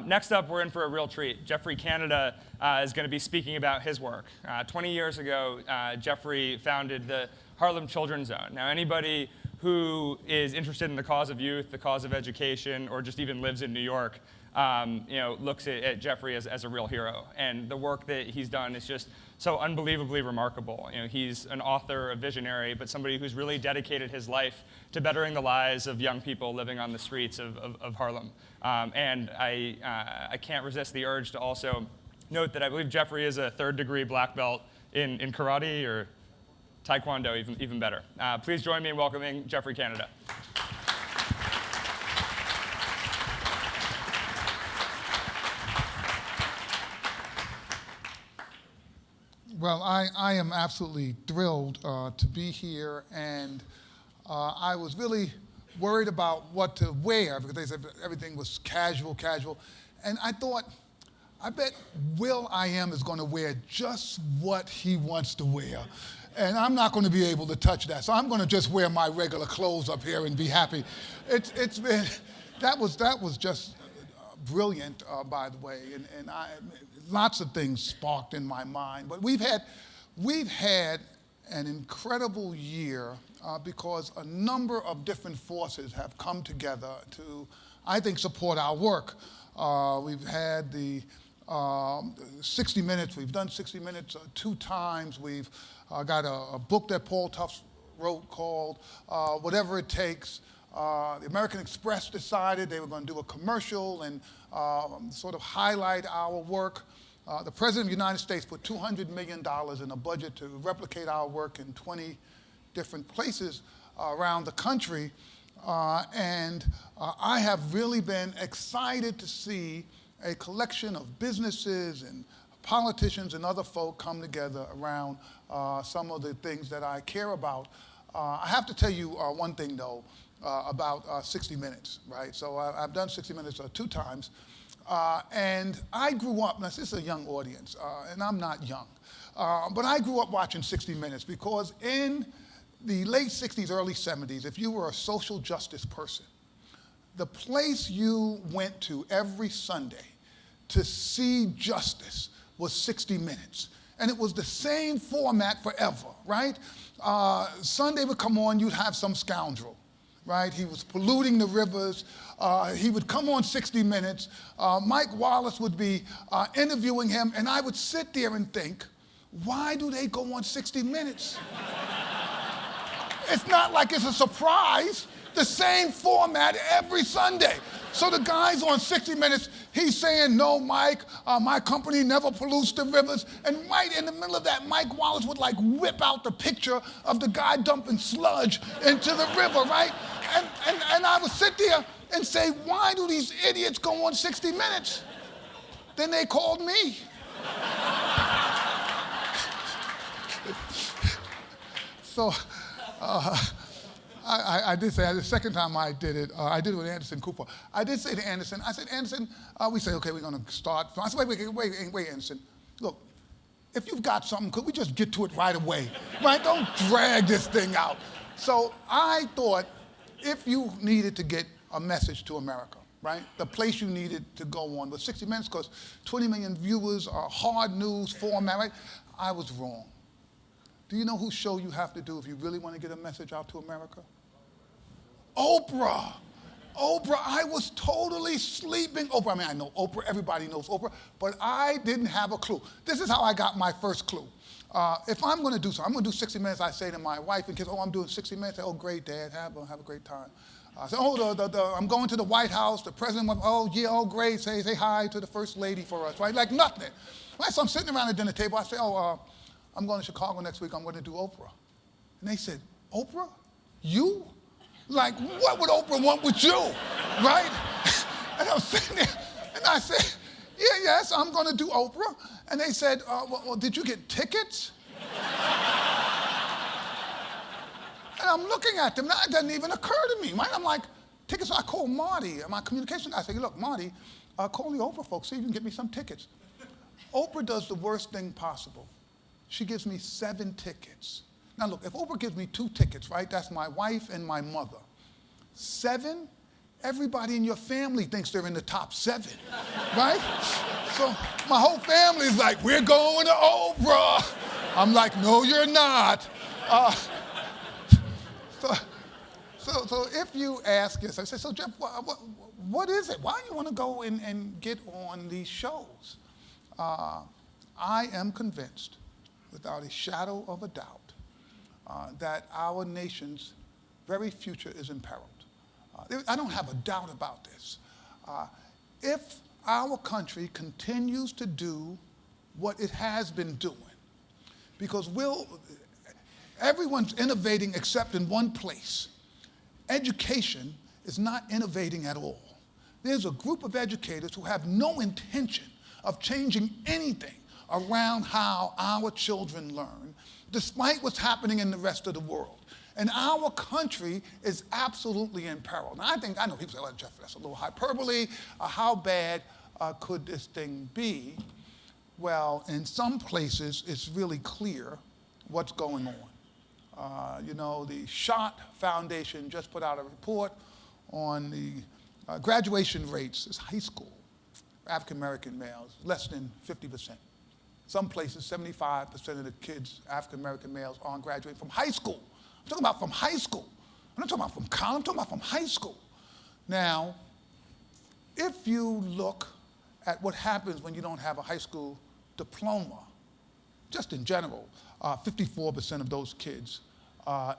Next up, we're in for a real treat. Geoffrey Canada is going to be speaking about his work. 20 years ago, Geoffrey founded the Harlem Children's Zone. Now, anybody who is interested in the cause of youth, the cause of education, or just even lives in New York, looks at Geoffrey as a real hero. And the work that he's done is just so unbelievably remarkable. He's an author, a visionary, but somebody who's really dedicated his life to bettering the lives of young people living on the streets of Harlem. And I can't resist the urge to also note that I believe Geoffrey is a third-degree black belt in karate or taekwondo, even better. Please join me in welcoming Geoffrey Canada. Well, I am absolutely thrilled to be here, and I was really worried about what to wear because they said everything was casual, and I thought, I bet will.i.am is going to wear just what he wants to wear, and I'm not going to be able to touch that, so I'm going to just wear my regular clothes up here and be happy. It's been that was just brilliant, by the way, and lots of things sparked in my mind. But we've had an incredible year because a number of different forces have come together to, I think, support our work. We've had the 60 Minutes. We've done 60 Minutes 2 times. We've got a book that Paul Tufts wrote called Whatever It Takes. The American Express decided they were going to do a commercial and sort of highlight our work. The President of the United States put $200 million in a budget to replicate our work in 20 different places around the country. And I have really been excited to see a collection of businesses and politicians and other folk come together around some of the things that I care about. I have to tell you one thing, though, about 60 Minutes, right? So I've done 60 Minutes 2 times. And I grew up, now this is a young audience, and I'm not young, but I grew up watching 60 Minutes because in the late 60s, early 70s, if you were a social justice person, the place you went to every Sunday to see justice was 60 Minutes. And it was the same format forever, right? Sunday would come on, you'd have some scoundrel, right? He was polluting the rivers. He would come on 60 Minutes. Mike Wallace would be interviewing him, and I would sit there and think, why do they go on 60 Minutes? It's not like it's a surprise. The same format every Sunday. So the guy's on 60 Minutes, he's saying, no, Mike, my company never pollutes the rivers. And right in the middle of that, Mike Wallace would like whip out the picture of the guy dumping sludge into the river, right? And I would sit there and say, why do these idiots go on 60 Minutes? Then they called me. So I did say, the second time I did it, I did it with Anderson Cooper. I did say to Anderson, I said, Anderson, we say, okay, we're going to start. I said, wait, Anderson. Look, if you've got something, could we just get to it right away? Right? Don't drag this thing out. So I thought if you needed to get a message to America, right, the place you needed to go on was 60 Minutes because 20 million viewers are hard news format, right? I was wrong. Do you know whose show you have to do if you really want to get a message out to America? Oprah. Oprah, I was totally sleeping. Oprah, I mean, I know Oprah, everybody knows Oprah, but I didn't have a clue. This is how I got my first clue. If I'm going to do something, I'm going to do 60 Minutes, I say to my wife and kids, oh, I'm doing 60 Minutes. I say, oh, great, Dad, have a great time. I say, oh, I'm going to the White House, the president went, oh, yeah, oh, great, say hi to the first lady for us, right? Like nothing. Right? So I'm sitting around the dinner table, I say, I'm going to Chicago next week, I'm going to do Oprah. And they said, Oprah? You? Like, what would Oprah want with you, right? And I was sitting there, and I said, yes, I'm going to do Oprah. And they said, well, did you get tickets? And I'm looking at them, that doesn't even occur to me, right? I'm like, tickets, so I call Marty, my communication guy. I say, look, Marty, call the Oprah folks, see if you can get me some tickets. Oprah does the worst thing possible. She gives me 7 tickets. Now look, if Oprah gives me 2 tickets, right, that's my wife and my mother. 7 everybody in your family thinks they're in the top 7, right? So my whole family's like, we're going to Oprah. I'm like, no, you're not. So if you ask yourself, say, so Jeff, what is it? Why do you want to go and get on these shows? I am convinced, without a shadow of a doubt, that our nation's very future is imperiled. I don't have a doubt about this. If our country continues to do what it has been doing, because everyone's innovating except in one place. Education is not innovating at all. There's a group of educators who have no intention of changing anything around how our children learn, despite what's happening in the rest of the world. And our country is absolutely in peril. Now, I know people say, well, Jeff, that's a little hyperbole. How bad could this thing be? Well, in some places, it's really clear what's going on. The Schott Foundation just put out a report on the graduation rates in high school for African-American males, less than 50%. Some places, 75% of the kids, African-American males, aren't graduating from high school. I'm talking about from high school. I'm not talking about from college, I'm talking about from high school. Now, if you look at what happens when you don't have a high school diploma, just in general, 54% of those kids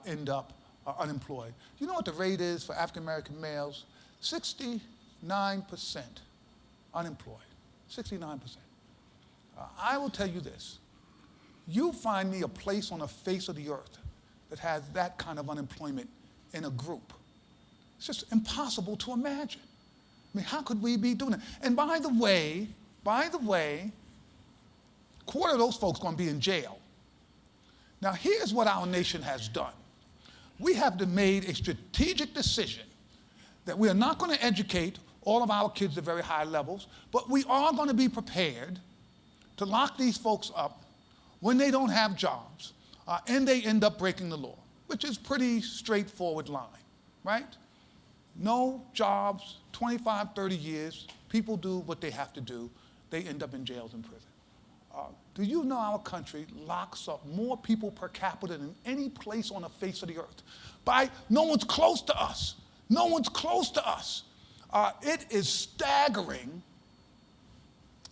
end up unemployed. You know what the rate is for African-American males? 69% unemployed, 69%. I will tell you this, you find me a place on the face of the earth that has that kind of unemployment in a group. It's just impossible to imagine. I mean, how could we be doing that? And by the way, quarter of those folks are going to be in jail. Now, here's what our nation has done. We have made a strategic decision that we are not going to educate all of our kids at very high levels, but we are going to be prepared to lock these folks up when they don't have jobs and they end up breaking the law, which is pretty straightforward line, right? No jobs, 25, 30 years, people do what they have to do, they end up in jails and prison. Do you know our country locks up more people per capita than any place on the face of the earth? No one's close to us. No one's close to us. It is staggering.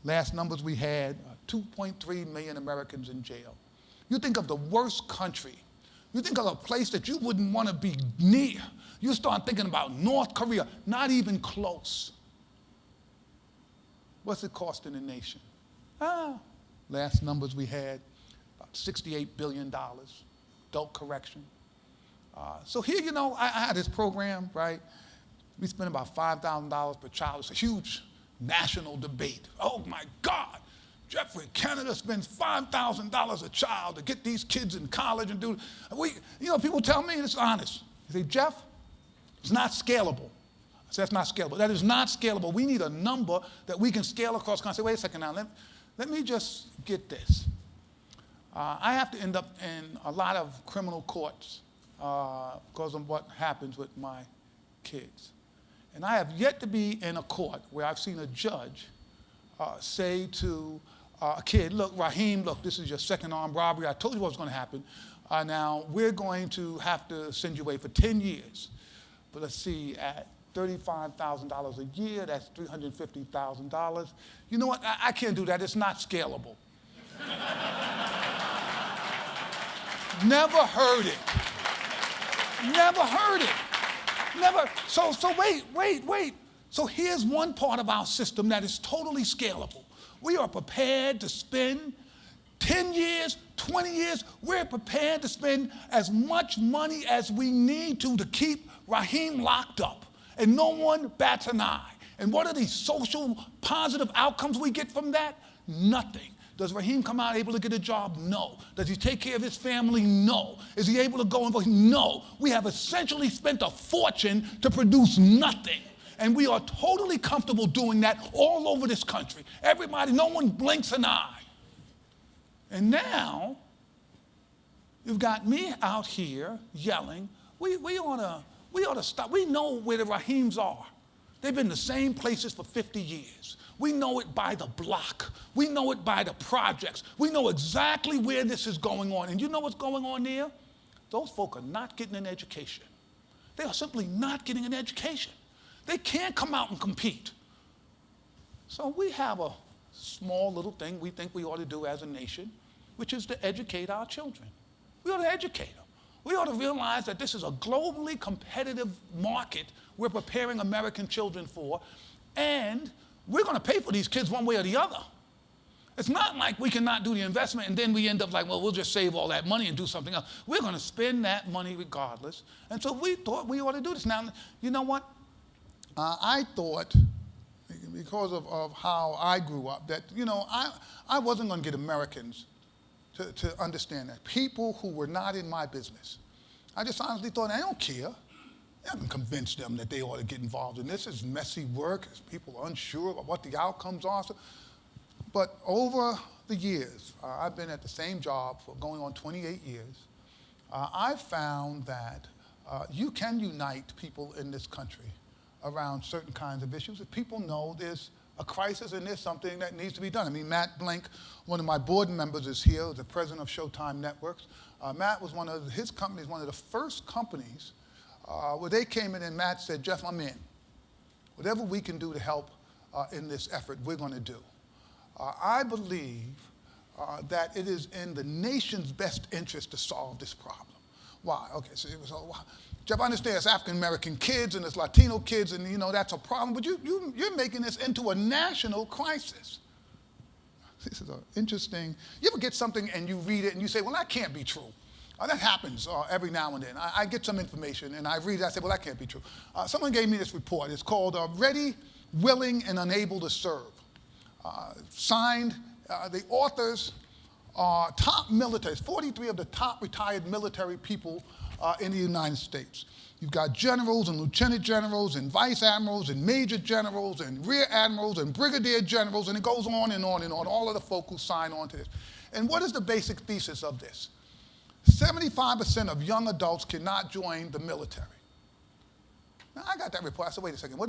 Last numbers we had, 2.3 million Americans in jail. You think of the worst country. You think of a place that you wouldn't want to be near. You start thinking about North Korea, not even close. What's it costing the nation? Last numbers we had, about $68 billion, adult correction. So here, I had this program, right? We spend about $5,000 per child. It's a huge national debate. Oh my God, Geoffrey Canada spends $5,000 a child to get these kids in college and do, people tell me, and it's honest. They say, Jeff, it's not scalable. I say, that's not scalable. That is not scalable. We need a number that we can scale across country. I say, wait a second now, let me just get this. I have to end up in a lot of criminal courts because of what happens with my kids. And I have yet to be in a court where I've seen a judge say to a kid, look, Raheem, look, this is your second armed robbery. I told you what was going to happen. Now, we're going to have to send you away for 10 years. But let's see, at $35,000 a year, that's $350,000. You know what? I can't do that. It's not scalable. Never heard it. Never heard it. Never. So wait. So here's one part of our system that is totally scalable. We are prepared to spend 10 years, 20 years. We're prepared to spend as much money as we need to keep Raheem locked up. And no one bats an eye. And what are the social positive outcomes we get from that? Nothing. Does Raheem come out able to get a job? No. Does he take care of his family? No. Is he able to go and vote? No. We have essentially spent a fortune to produce nothing. And we are totally comfortable doing that all over this country. Everybody, no one blinks an eye. And now, you've got me out here yelling, we ought to stop. We know where the Raheems are. They've been in the same places for 50 years. We know it by the block. We know it by the projects. We know exactly where this is going on. And you know what's going on there? Those folk are not getting an education. They are simply not getting an education. They can't come out and compete. So we have a small little thing we think we ought to do as a nation, which is to educate our children. We ought to educate them. We ought to realize that this is a globally competitive market we're preparing American children for, and we're going to pay for these kids one way or the other. It's not like we cannot do the investment and then we end up like, well, we'll just save all that money and do something else. We're going to spend that money regardless. And so we thought we ought to do this. Now, you know what? I thought, because of how I grew up, that, I wasn't going to get Americans to understand that. People who were not in my business. I just honestly thought, I don't care. I haven't convinced them that they ought to get involved in this. It's messy work. People are unsure of what the outcomes are. But over the years, I've been at the same job for going on 28 years. I've found that you can unite people in this country around certain kinds of issues. If people know there's a crisis and there's something that needs to be done. I mean, Matt Blank, one of my board members, is here, the president of Showtime Networks. Matt was his company is one of the first companies where they came in and Matt said, Jeff, I'm in. Whatever we can do to help in this effort, we're going to do. I believe that it is in the nation's best interest to solve this problem. Why? Okay, so it was, Jeff, I understand it's African-American kids and it's Latino kids and, that's a problem, but you're making this into a national crisis. This is interesting. You ever get something and you read it and you say, well, that can't be true. That happens every now and then. I get some information and I read it, I say, well, that can't be true. Someone gave me this report. It's called Ready, Willing, and Unable to Serve. Signed, the authors are top militaries, 43 of the top retired military people in the United States. You've got generals and lieutenant generals and vice admirals and major generals and rear admirals and brigadier generals, and it goes on and on and on, all of the folk who sign on to this. And what is the basic thesis of this? 75% of young adults cannot join the military. Now, I got that report. I said, wait a second, what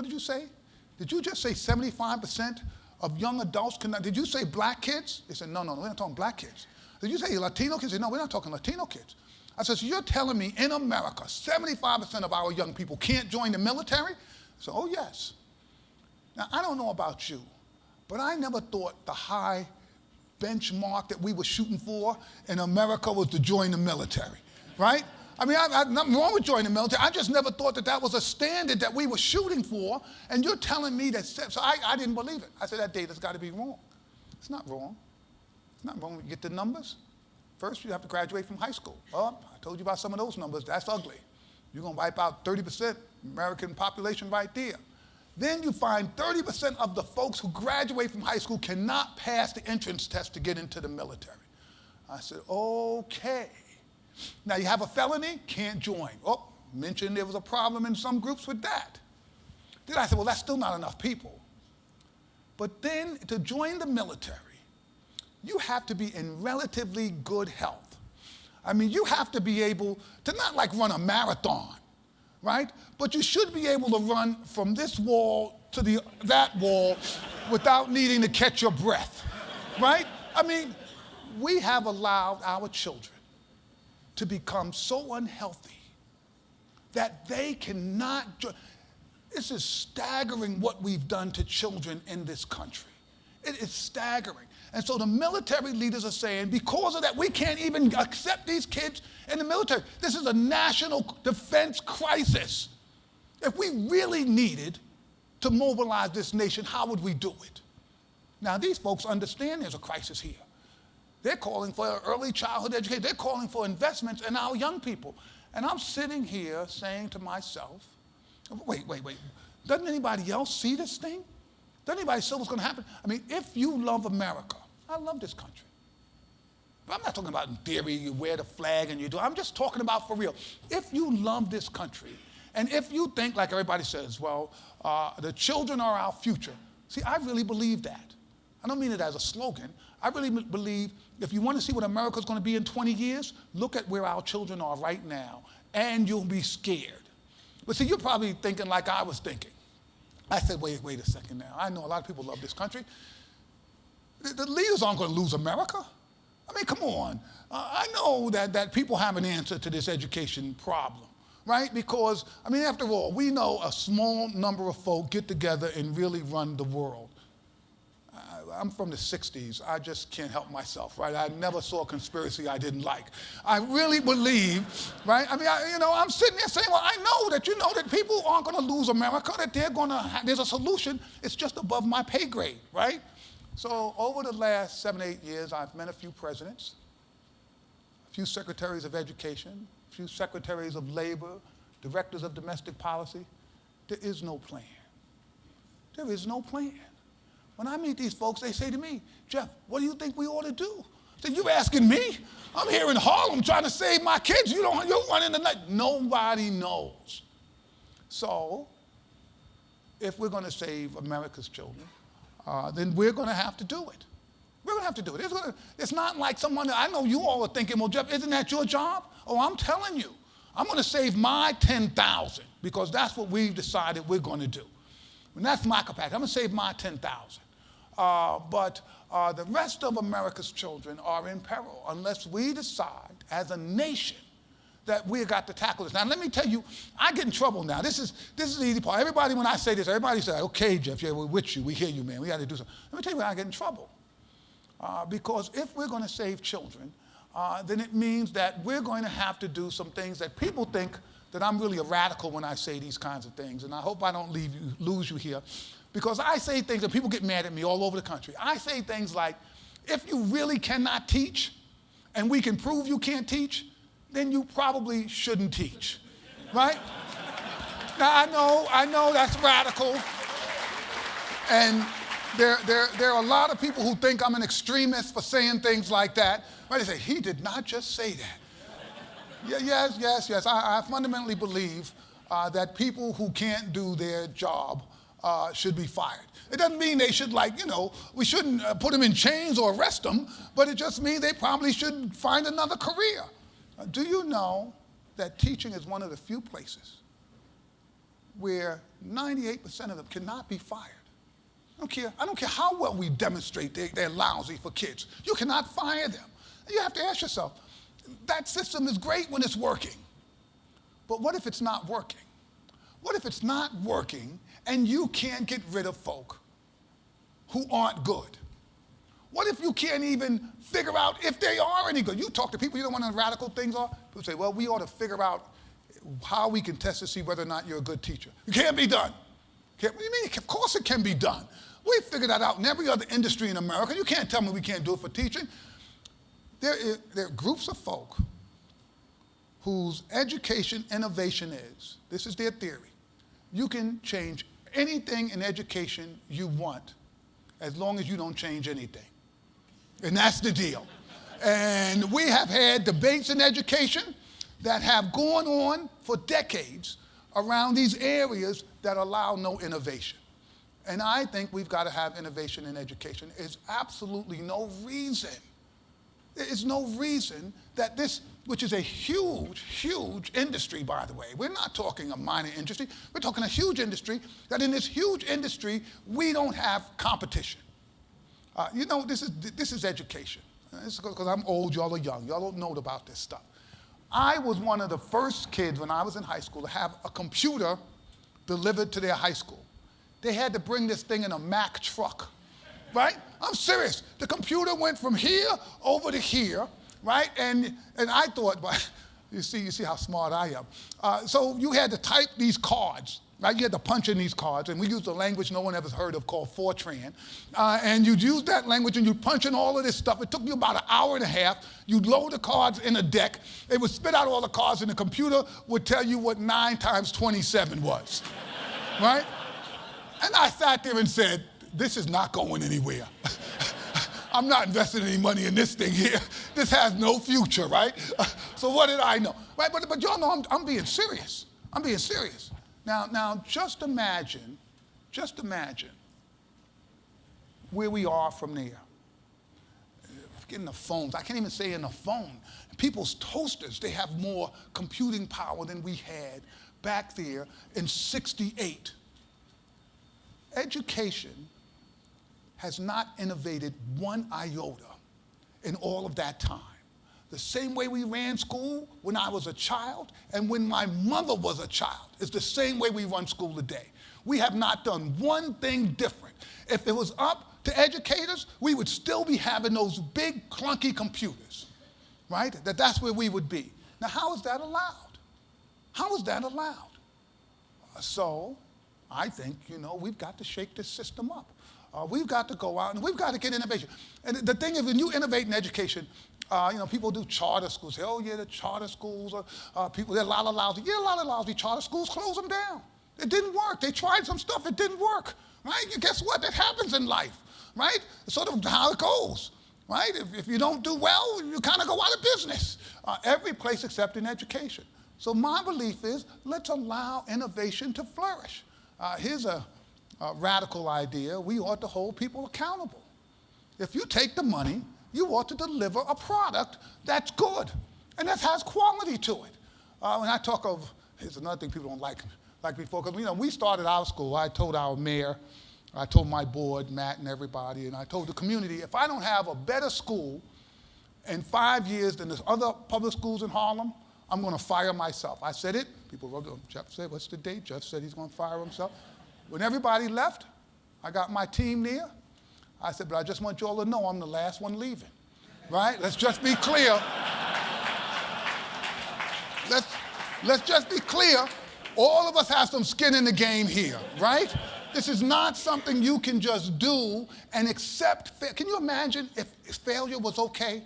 did you say? Did you just say 75% of young adults cannot? Did you say black kids? They said, no, we're not talking black kids. Did you say Latino kids? They said, no, we're not talking Latino kids. I said, so you're telling me in America, 75% of our young people can't join the military? So, oh, yes. Now, I don't know about you, but I never thought the high benchmark that we were shooting for in America was to join the military, right? I mean, nothing wrong with joining the military. I just never thought that was a standard that we were shooting for, and you're telling me that, so I didn't believe it. I said, that data's got to be wrong. It's not wrong. It's not wrong when you get the numbers. First, you have to graduate from high school. Well, I told you about some of those numbers. That's ugly. You're going to wipe out 30% American population right there. Then you find 30% of the folks who graduate from high school cannot pass the entrance test to get into the military. I said, okay. Now you have a felony, can't join. Oh, mentioned there was a problem in some groups with that. Then I said, well, that's still not enough people. But then to join the military, you have to be in relatively good health. I mean, you have to be able to not like run a marathon, right? But you should be able to run from this wall to that wall without needing to catch your breath, right? I mean, we have allowed our children to become so unhealthy that they cannot join. This is staggering what we've done to children in this country. It is staggering. And so the military leaders are saying, because of that, we can't even accept these kids in the military. This is a national defense crisis. If we really needed to mobilize this nation, how would we do it? Now, these folks understand there's a crisis here. They're calling for early childhood education. They're calling for investments in our young people. And I'm sitting here saying to myself, wait. Doesn't anybody else see this thing? Doesn't anybody see what's going to happen? I mean, if you love America, I love this country. But I'm not talking about in theory, you wear the flag and you do. I'm just talking about for real. If you love this country, and if you think, like everybody says, well, the children are our future. See, I really believe that. I don't mean it as a slogan. I really believe if you want to see what America's going to be in 20 years, look at where our children are right now, and you'll be scared. But see, you're probably thinking like I was thinking. I said, wait a second now. I know a lot of people love this country. The leaders aren't going to lose America. I mean, come on. I know that people have an answer to this education problem, right? Because, I mean, after all, we know a small number of folk get together and really run the world. I'm from the 60s. I just can't help myself, right? I never saw a conspiracy I didn't like. I really believe, right? I mean, I'm sitting there saying, well, I know that people aren't going to lose America, that there's a solution. It's just above my pay grade, right? So over the last 7, 8 years, I've met a few presidents, a few secretaries of education, a few secretaries of labor, directors of domestic policy. There is no plan. There is no plan. When I meet these folks, they say to me, Jeff, what do you think we ought to do? I said, you asking me? I'm here in Harlem trying to save my kids. You're running the night. Nobody knows. So if we're going to save America's children, then we're going to have to do it. We're going to have to do it. It's not like someone, I know you all are thinking, well, Jeff, isn't that your job? Oh, I'm telling you, I'm going to save my 10,000 because that's what we've decided we're going to do. And that's my capacity. I'm going to save my 10,000. But the rest of America's children are in peril unless we decide as a nation that we've got to tackle this. Now, let me tell you, I get in trouble now. This is the easy part. Everybody, when I say this, everybody says, okay, Jeff, yeah, we're with you. We hear you, man. We got to do something. Let me tell you why I get in trouble. Because if we're going to save children, then it means that we're going to have to do some things that people think that I'm really a radical when I say these kinds of things. And I hope I don't lose you here. Because I say things and people get mad at me all over the country. I say things like, if you really cannot teach and we can prove you can't teach, then you probably shouldn't teach, right? Now, I know that's radical. And there are a lot of people who think I'm an extremist for saying things like that. Right? They say, he did not just say that. Yes. I fundamentally believe that people who can't do their job should be fired. It doesn't mean they should, we shouldn't put them in chains or arrest them, but it just means they probably should find another career. Do you know that teaching is one of the few places where 98% of them cannot be fired? I don't care how well we demonstrate they're lousy for kids. You cannot fire them. You have to ask yourself, that system is great when it's working, but what if it's not working? What if it's not working and you can't get rid of folk who aren't good? What if you can't even figure out if they are any good? You talk to people, you know what the radical things are? People say, well, we ought to figure out how we can test to see whether or not you're a good teacher. It can't be done. What do you mean? Of course it can be done. We figured that out in every other industry in America. You can't tell me we can't do it for teaching. There are groups of folk whose education innovation is, this is their theory, you can change anything in education you want as long as you don't change anything. And that's the deal. And we have had debates in education that have gone on for decades around these areas that allow no innovation. And I think we've got to have innovation in education. There's absolutely no reason. There is no reason that this, which is a huge, huge industry, by the way. We're not talking a minor industry. We're talking a huge industry, that in this huge industry, we don't have competition. This is education. This is because I'm old, y'all are young. Y'all don't know about this stuff. I was one of the first kids when I was in high school to have a computer delivered to their high school. They had to bring this thing in a Mack truck, right? I'm serious. The computer went from here over to here, right? And I thought, well, you see how smart I am. So you had to type these cards, right? You had to punch in these cards, and we used a language no one ever heard of called Fortran. And you'd use that language, and you'd punch in all of this stuff. It took you about an hour and a half. You'd load the cards in a deck. It would spit out all the cards, and the computer would tell you what 9 times 27 was, right? And I sat there and said, this is not going anywhere. I'm not investing any money in this thing here. This has no future, right? So what did I know? Right? But y'all know I'm being serious. I'm being serious. Now, just imagine where we are from there. Getting the phones. I can't even say in the phone. People's toasters, they have more computing power than we had back there in '68. education has not innovated one iota in all of that time. The same way we ran school when I was a child and when my mother was a child is the same way we run school today. We have not done one thing different. If it was up to educators, we would still be having those big clunky computers, right? That's where we would be. Now, how is that allowed? How is that allowed? So I think, we've got to shake this system up. We've got to go out and we've got to get innovation. And the thing is, when you innovate in education, people do charter schools. Say, oh yeah, the charter schools are people. There are a lot of lousy. Yeah, a lot of lousy charter schools. Close them down. It didn't work. They tried some stuff. It didn't work. Right? Guess what? That happens in life. Right? It's sort of how it goes. Right? If you don't do well, you kind of go out of business. Every place except in education. So my belief is, let's allow innovation to flourish. Here's a radical idea. We ought to hold people accountable. If you take the money, you ought to deliver a product that's good and that has quality to it. When I talk of, here's another thing people don't like before, because we started our school. I told our mayor, I told my board, Matt and everybody, and I told the community, if I don't have a better school in 5 years than the other public schools in Harlem, I'm going to fire myself. I said it. People wrote, Jeff said, what's the date? Jeff said he's going to fire himself. When everybody left, I got my team there. I said, but I just want you all to know I'm the last one leaving, right? Let's just be clear. Let's just be clear. All of us have some skin in the game here, right? This is not something you can just do and accept. Can you imagine if failure was okay?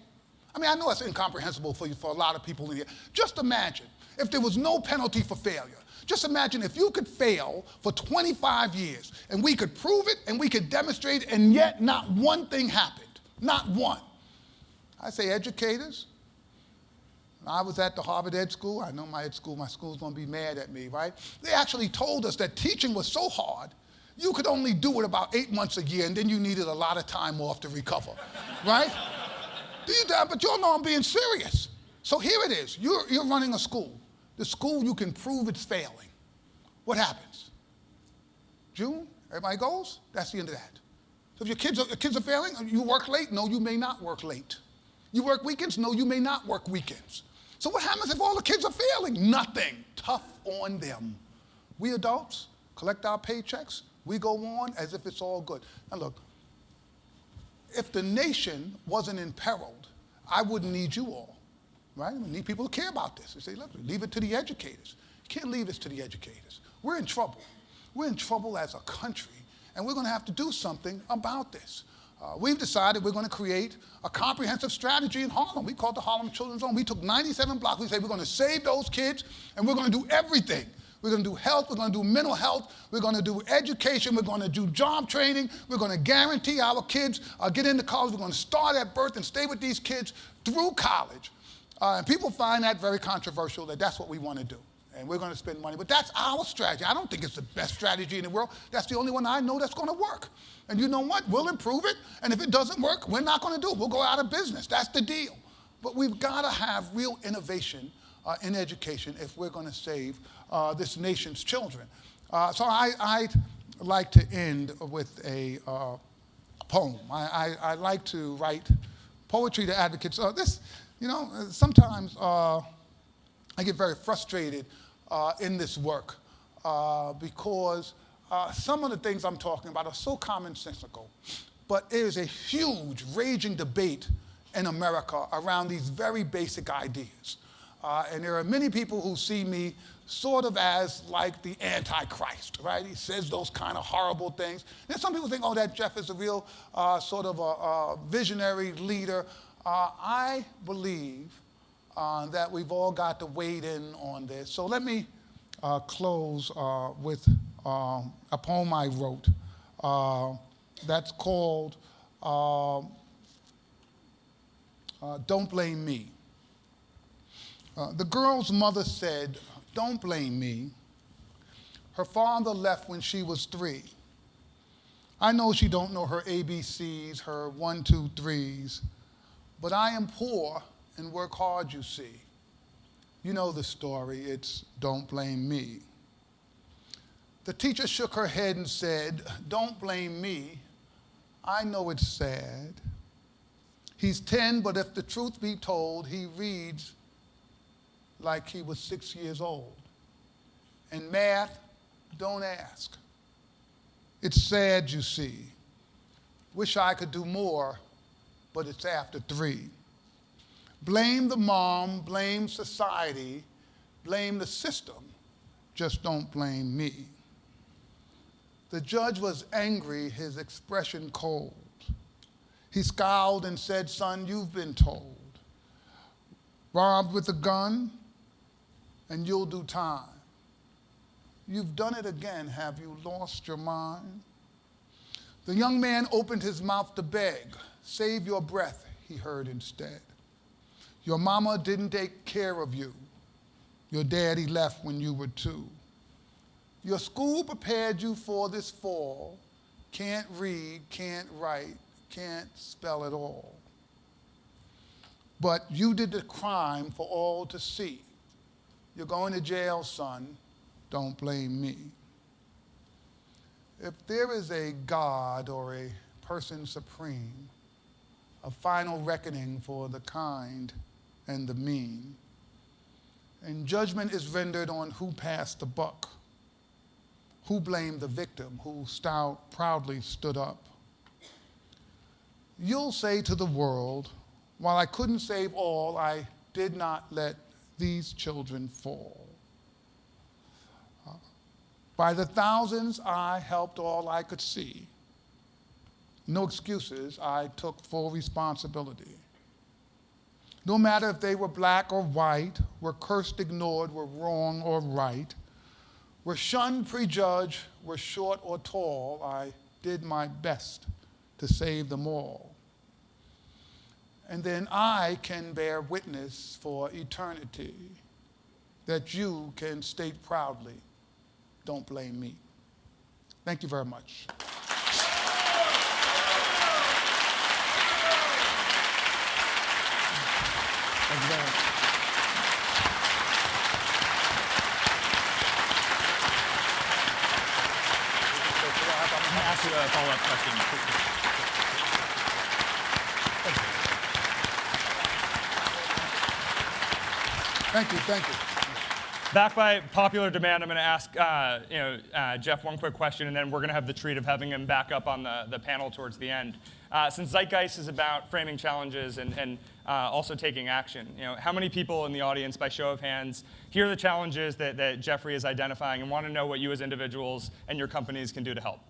I know it's incomprehensible for a lot of people in here. Just imagine if there was no penalty for failure. Just imagine if you could fail for 25 years and we could prove it and we could demonstrate it and yet not one thing happened. Not one. I say educators. I was at the Harvard Ed School. I know my school's going to be mad at me, right? They actually told us that teaching was so hard, you could only do it about 8 months a year and then you needed a lot of time off to recover, right? But you all know I'm being serious. So here it is. You're running a school. The school, you can prove it's failing. What happens? June, everybody goes? That's the end of that. So if your kids are failing, you work late? No, you may not work late. You work weekends? No, you may not work weekends. So what happens if all the kids are failing? Nothing. Tough on them. We adults collect our paychecks. We go on as if it's all good. Now look, if the nation wasn't imperiled, I wouldn't need you all, right? We need people to care about this. They say, look, leave it to the educators. You can't leave this to the educators. We're in trouble. We're in trouble as a country, and we're going to have to do something about this. We've decided we're going to create a comprehensive strategy in Harlem. We call it the Harlem Children's Zone. We took 97 blocks. We say we're going to save those kids, and we're going to do everything. We're going to do health. We're going to do mental health. We're going to do education. We're going to do job training. We're going to guarantee our kids get into college. We're going to start at birth and stay with these kids through college. And people find that very controversial, that's what we want to do. And we're going to spend money. But that's our strategy. I don't think it's the best strategy in the world. That's the only one I know that's going to work. And you know what? We'll improve it. And if it doesn't work, we're not going to do it. We'll go out of business. That's the deal. But we've got to have real innovation in education if we're going to save this nation's children. So I'd like to end with a poem. I like to write poetry to advocates. Sometimes I get very frustrated in this work because some of the things I'm talking about are so commonsensical, but there is a huge, raging debate in America around these very basic ideas. And there are many people who see me sort of as like the Antichrist, right? He says those kind of horrible things. And some people think, oh, that Jeff is a real sort of a visionary leader. I believe that we've all got to wade in on this. So let me close with a poem I wrote that's called Don't Blame Me. The girl's mother said, don't blame me. Her father left when she was 3. I know she don't know her ABCs, her 1, 2, 3s, but I am poor and work hard, you see. You know the story, it's don't blame me. The teacher shook her head and said, "Don't blame me. I know it's sad. He's 10, but if the truth be told, he reads like he was 6 years old. And math, don't ask. It's sad, you see. Wish I could do more, but it's after 3. Blame the mom, blame society, blame the system. Just don't blame me." The judge was angry, his expression cold. He scowled and said, "Son, you've been told. Robbed with a gun, and you'll do time. You've done it again. Have you lost your mind?" The young man opened his mouth to beg. "Save your breath," he heard instead. "Your mama didn't take care of you. Your daddy left when you were 2. Your school prepared you for this fall. Can't read, can't write, can't spell at all. But you did the crime for all to see. You're going to jail, son. Don't blame me." If there is a God or a person supreme, a final reckoning for the kind and the mean, and judgment is rendered on who passed the buck, who blamed the victim, who proudly stood up. You'll say to the world, while I couldn't save all, I did not let these children fall. By the thousands, I helped all I could see. No excuses, I took full responsibility. No matter if they were black or white, were cursed, ignored, were wrong or right, were shunned, prejudged, were short or tall, I did my best to save them all. And then I can bear witness for eternity that you can state proudly, don't blame me. Thank you very much. Thank you very much. I'm going to ask you a follow-up question. Thank you. Back by popular demand, I'm going to ask Jeff one quick question, and then we're going to have the treat of having him back up on the panel towards the end. Since Zeitgeist is about framing challenges and also taking action, how many people in the audience, by show of hands, hear the challenges that Geoffrey is identifying and want to know what you as individuals and your companies can do to help?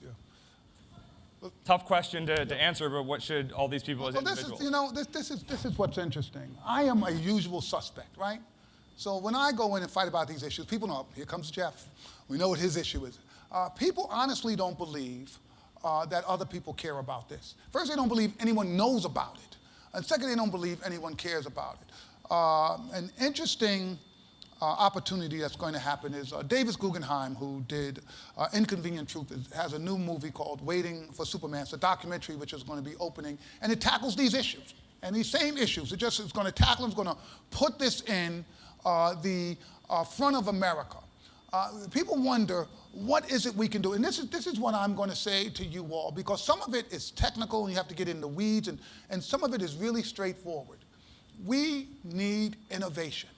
Yeah. Tough question to answer, but what should all these people as individuals? This is what's interesting. I am a usual suspect, right? So when I go in and fight about these issues, people know, here comes Jeff. We know what his issue is. People honestly don't believe that other people care about this. First, they don't believe anyone knows about it. And second, they don't believe anyone cares about it. An interesting opportunity that's going to happen is Davis Guggenheim, who did Inconvenient Truth, has a new movie called Waiting for Superman. It's a documentary which is going to be opening, and it tackles these issues. And these same issues, it just is going to tackle them, it's going to put this in the front of America. People wonder, what is it we can do? And this is what I'm going to say to you all, because some of it is technical and you have to get in the weeds, and some of it is really straightforward. We need innovation.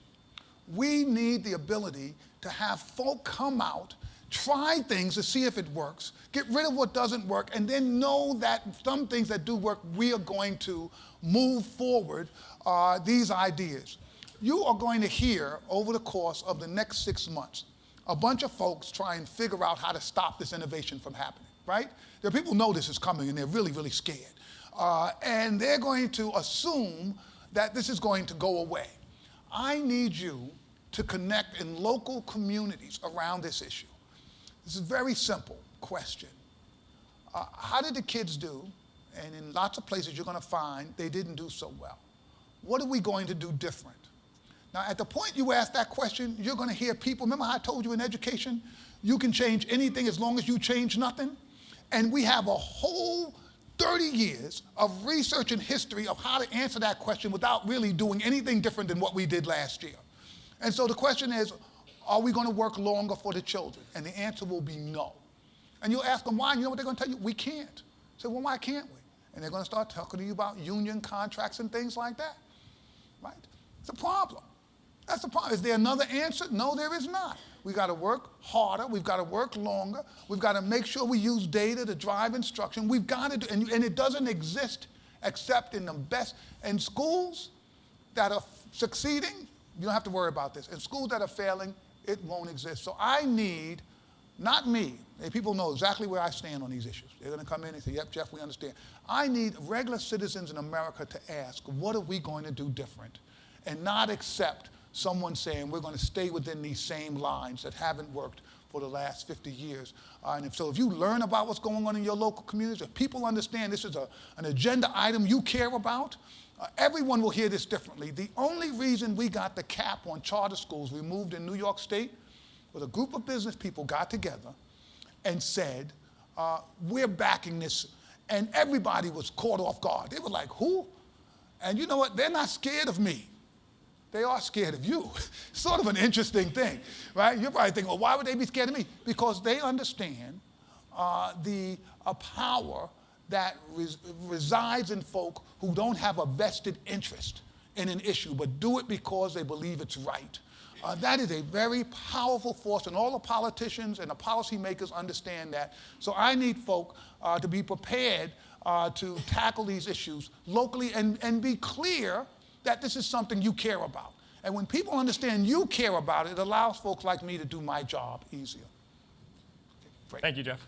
We need the ability to have folk come out, try things to see if it works, get rid of what doesn't work, and then know that some things that do work, we are going to move forward these ideas. You are going to hear over the course of the next 6 months a bunch of folks try and figure out how to stop this innovation from happening, right? There are people who know this is coming and they're really, really scared. And they're going to assume that this is going to go away. I need you to connect in local communities around this issue. This is a very simple question. How did the kids do? And in lots of places you're going to find they didn't do so well. What are we going to do different? Now, at the point you ask that question, you're going to hear people, remember how I told you in education, you can change anything as long as you change nothing? And we have a whole 30 years of research and history of how to answer that question without really doing anything different than what we did last year. And so the question is, are we going to work longer for the children? And the answer will be no. And you'll ask them why, and you know what they're going to tell you? We can't. So, well, why can't we? And they're going to start talking to you about union contracts and things like that, right? It's a problem. That's the problem. Is there another answer? No, there is not. We've got to work harder. We've got to work longer. We've got to make sure we use data to drive instruction. We've got to do, and it doesn't exist except in the best. In schools that are succeeding, you don't have to worry about this. In schools that are failing, it won't exist. So I need, not me, and people know exactly where I stand on these issues. They're going to come in and say, yep, Jeff, we understand. I need regular citizens in America to ask, what are we going to do different? And not accept someone saying we're going to stay within these same lines that haven't worked for the last 50 years. And if you learn about what's going on in your local communities, if people understand this is an agenda item you care about, everyone will hear this differently. The only reason we got the cap on charter schools removed in New York State was a group of business people got together and said, we're backing this. And everybody was caught off guard. They were like, who? And you know what? They're not scared of me. They are scared of you. Sort of an interesting thing, right? You're probably thinking, well, why would they be scared of me? Because they understand the power that resides in folk who don't have a vested interest in an issue, but do it because they believe it's right. That is a very powerful force, and all the politicians and the policymakers understand that. So I need folk to be prepared to tackle these issues locally and be clear that this is something you care about. And when people understand you care about it, it allows folks like me to do my job easier. Okay, great. Thank you, Jeff.